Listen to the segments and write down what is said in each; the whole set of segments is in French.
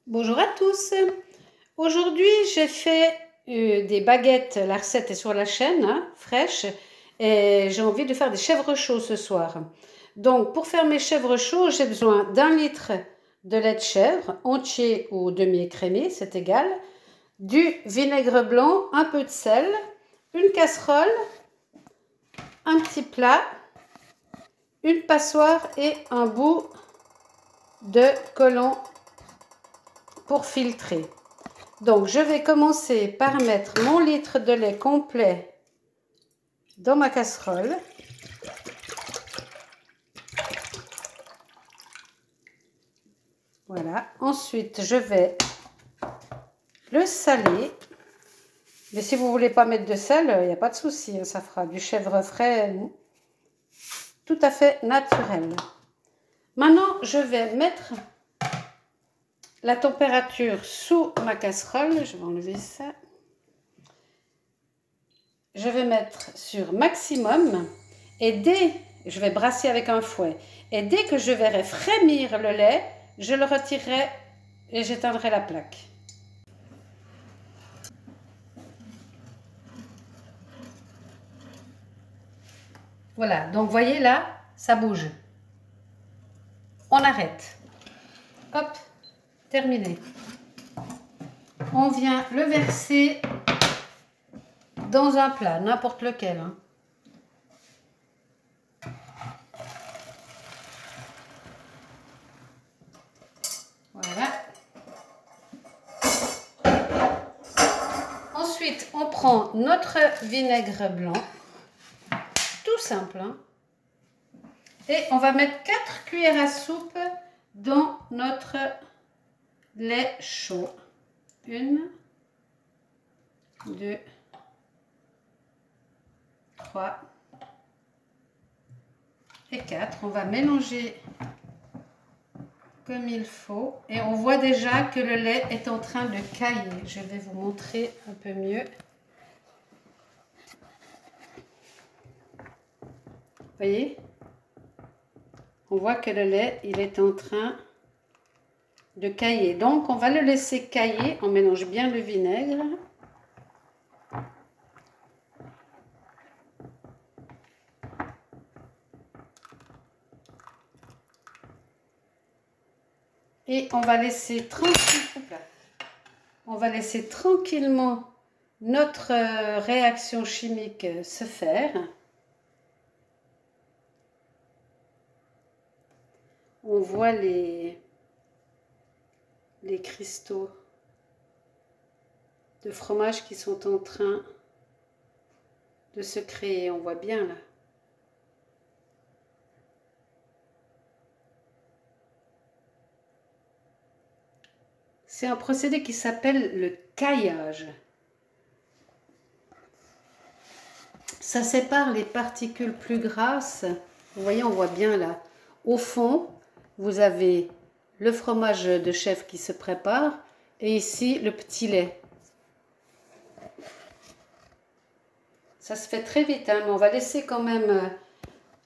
Bonjour à tous. Aujourd'hui, j'ai fait des baguettes. La recette est sur la chaîne, hein, fraîche. Et j'ai envie de faire des chèvres chauds ce soir. Donc, pour faire mes chèvres chauds, j'ai besoin d'1 litre de lait de chèvre, entier ou demi-écrémé, c'est égal. Du vinaigre blanc, un peu de sel, une casserole, un petit plat, une passoire et un bout de collant pour filtrer. Donc, je vais commencer par mettre mon litre de lait complet dans ma casserole. Voilà. Ensuite, je vais le saler. Mais si vous ne voulez pas mettre de sel, il n'y a pas de souci. Ça fera du chèvre frais tout à fait naturel. Maintenant, je vais mettre la température sous ma casserole. Je vais enlever ça. Je vais mettre sur maximum et je vais brasser avec un fouet. Et dès que je verrai frémir le lait, je le retirerai et j'éteindrai la plaque. Voilà, donc voyez là, ça bouge. On arrête. Hop, terminé. On vient le verser dans un plat, n'importe lequel, hein. Voilà. Ensuite, on prend notre vinaigre blanc, tout simple, hein, et on va mettre 4 cuillères à soupe dans notre lait chaud. 1, 2, 3 et 4. On va mélanger comme il faut et on voit déjà que le lait est en train de cailler. Je vais vous montrer un peu mieux. Vous voyez? On voit que le lait, il est en train de cailler. Donc, on va le laisser cailler. On mélange bien le vinaigre. Et on va laisser tranquillement notre réaction chimique se faire. On voit les cristaux de fromage qui sont en train de se créer. On voit bien là. C'est un procédé qui s'appelle le caillage. Ça sépare les particules plus grasses. Vous voyez, on voit bien là. Au fond, vous avez le fromage de chèvre qui se prépare et ici le petit lait. Ça se fait très vite, hein, mais on va laisser quand même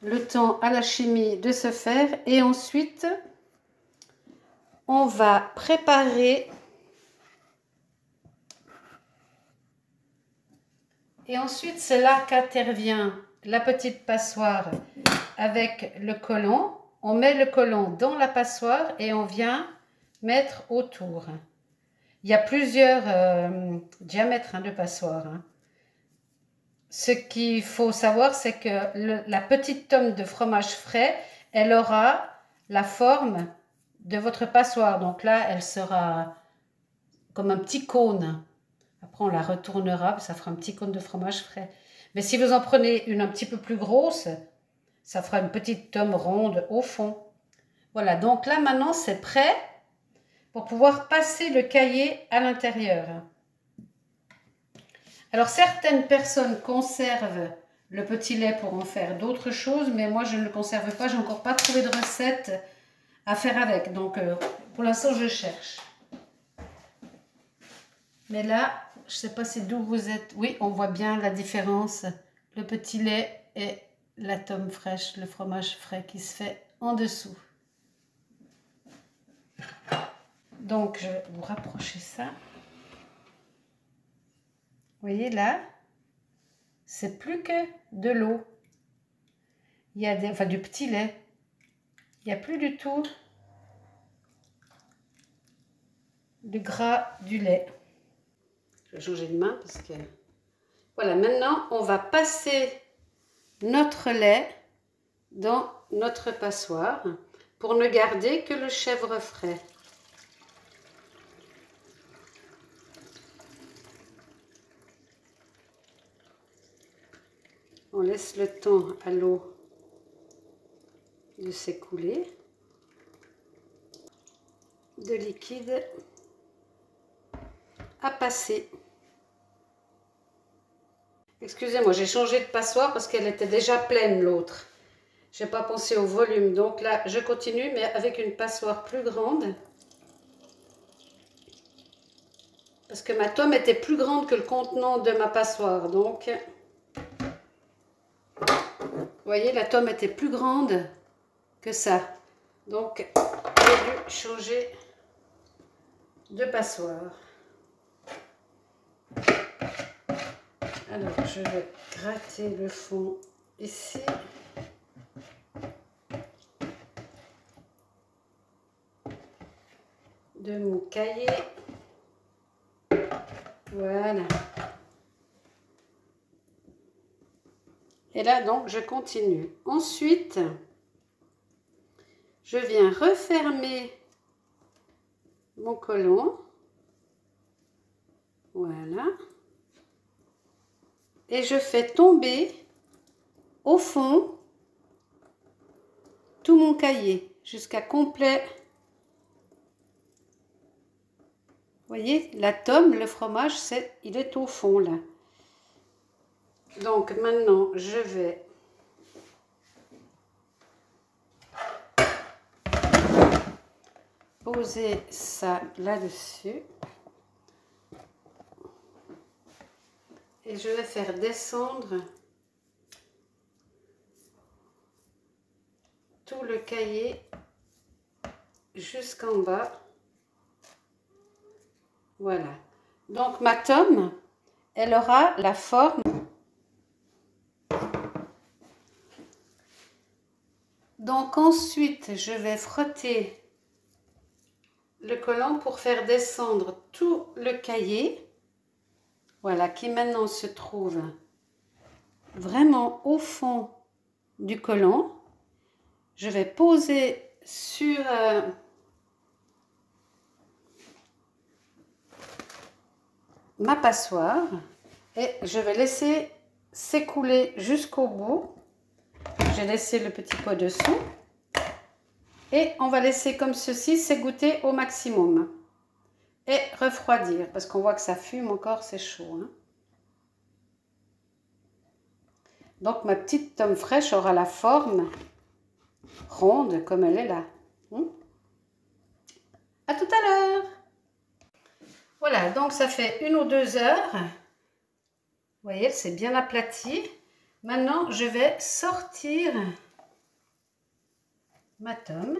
le temps à la chimie de se faire et ensuite on va préparer et ensuite c'est là qu'intervient la petite passoire avec le collant. On met le collant dans la passoire et on vient mettre autour. Il y a plusieurs diamètres de passoire, hein. Ce qu'il faut savoir, c'est que la petite tome de fromage frais, elle aura la forme de votre passoire. Donc là, elle sera comme un petit cône. Après, on la retournera, ça fera un petit cône de fromage frais. Mais si vous en prenez une un petit peu plus grosse, ça fera une petite tome ronde au fond. Voilà, donc là, maintenant, c'est prêt pour pouvoir passer le cahier à l'intérieur. Alors, certaines personnes conservent le petit lait pour en faire d'autres choses, mais moi, je ne le conserve pas. Je n'ai encore pas trouvé de recette à faire avec. Donc, pour l'instant, je cherche. Mais là, je ne sais pas c'est d'où vous êtes. Oui, on voit bien la différence. Le petit lait et la tome fraîche, le fromage frais qui se fait en dessous. Donc, je vais vous rapprocher ça. Vous voyez là, c'est plus que de l'eau. Il y a du petit lait. Il n'y a plus du tout de gras du lait. Je vais changer de main parce que... Voilà, maintenant, on va passer notre lait dans notre passoire pour ne garder que le chèvre frais. On laisse le temps à l'eau de s'écouler, de liquide à passer. Excusez-moi, j'ai changé de passoire parce qu'elle était déjà pleine l'autre. Je n'ai pas pensé au volume, donc là je continue mais avec une passoire plus grande. Parce que ma tome était plus grande que le contenant de ma passoire, donc... Vous voyez, la tome était plus grande que ça. Donc, j'ai dû changer de passoire. Alors, je vais gratter le fond ici. De mon cahier. Voilà. Et là, donc, je continue. Ensuite, je viens refermer mon collant. Voilà. Et je fais tomber au fond tout mon cahier jusqu'à complet. Vous voyez, la tome, le fromage, il est au fond là. Donc maintenant, je vais poser ça là-dessus. Et je vais faire descendre tout le cahier jusqu'en bas. Voilà. Donc ma tome, elle aura la forme. Donc ensuite, je vais frotter le collant pour faire descendre tout le cahier. Voilà, qui maintenant se trouve vraiment au fond du collant. Je vais poser sur ma passoire et je vais laisser s'écouler jusqu'au bout. J'ai laissé le petit pot dessous et on va laisser comme ceci s'égoutter au maximum et refroidir parce qu'on voit que ça fume encore, c'est chaud, hein. Donc ma petite tome fraîche aura la forme ronde comme elle est là. À tout à l'heure. Voilà, donc ça fait 1 ou 2 heures. Vous voyez, c'est bien aplati. Maintenant, je vais sortir ma tome.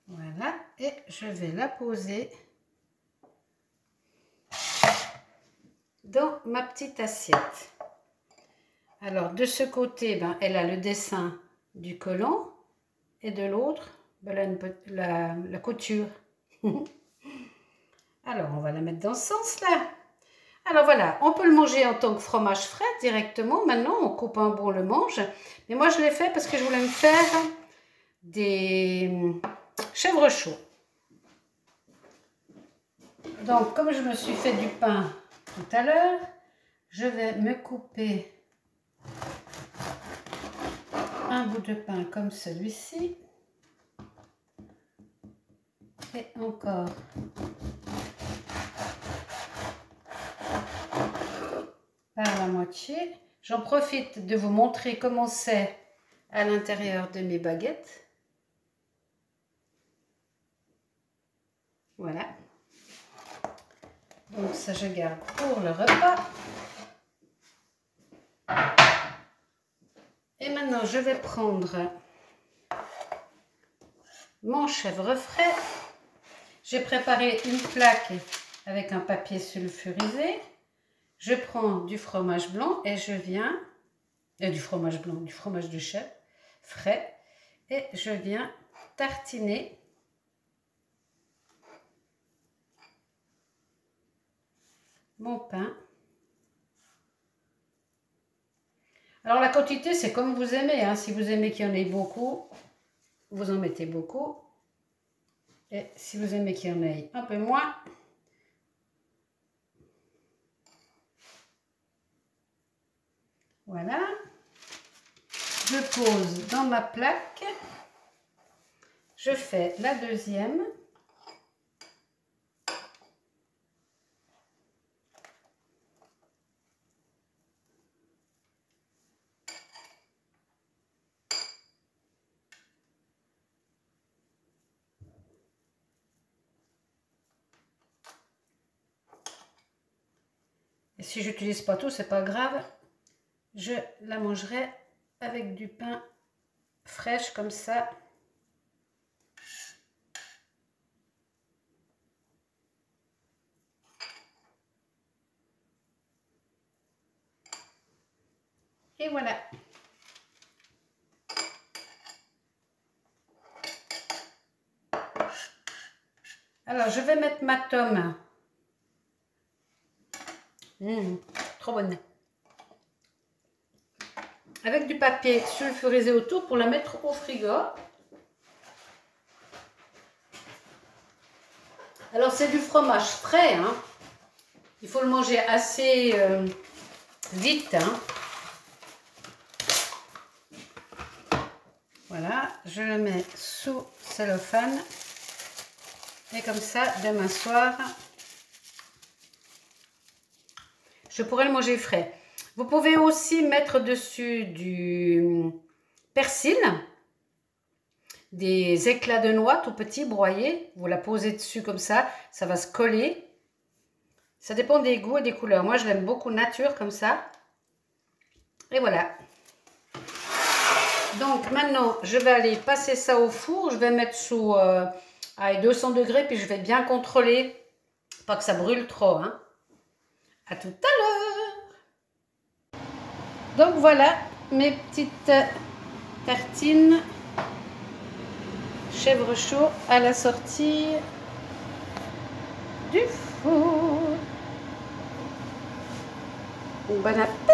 Voilà, et je vais la poser dans ma petite assiette. Alors, de ce côté, ben, elle a le dessin du collant et de l'autre, ben, la couture. Alors, on va la mettre dans ce sens-là. Alors voilà, on peut le manger en tant que fromage frais directement. Maintenant, on coupe un bout, on le mange. Mais moi, je l'ai fait parce que je voulais me faire des chèvres chauds. Donc, comme je me suis fait du pain tout à l'heure, je vais me couper un bout de pain comme celui-ci. Et encore par la moitié. J'en profite de vous montrer comment c'est à l'intérieur de mes baguettes. Voilà. Donc ça, je garde pour le repas. Et maintenant, je vais prendre mon chèvre frais. J'ai préparé une plaque avec un papier sulfurisé. Je prends du fromage blanc et je viens, du fromage blanc, du fromage de chèvre frais, et je viens tartiner mon pain. Alors la quantité, c'est comme vous aimez, hein. Si vous aimez qu'il y en ait beaucoup, vous en mettez beaucoup. Et si vous aimez qu'il y en ait un peu moins, voilà. Je pose dans ma plaque. Je fais la deuxième. Et si j'utilise pas tout, c'est pas grave. Je la mangerai avec du pain fraîche comme ça. Et voilà. Alors, je vais mettre ma tome. Trop bonne. Avec du papier sulfurisé autour pour la mettre au frigo. Alors, c'est du fromage frais, hein. Il faut le manger assez vite, hein. Voilà, je le mets sous cellophane. Et comme ça, demain soir, je pourrais le manger frais. Vous pouvez aussi mettre dessus du persil, des éclats de noix tout petits broyés. Vous la posez dessus comme ça va se coller. Ça dépend des goûts et des couleurs. Moi, je l'aime beaucoup nature comme ça. Et voilà. Donc maintenant, je vais aller passer ça au four. Je vais mettre sous 200 degrés, puis je vais bien contrôler. Pas que ça brûle trop, hein. À tout à l'heure. Donc voilà mes petites tartines chèvre chaud à la sortie du four. Bon appétit.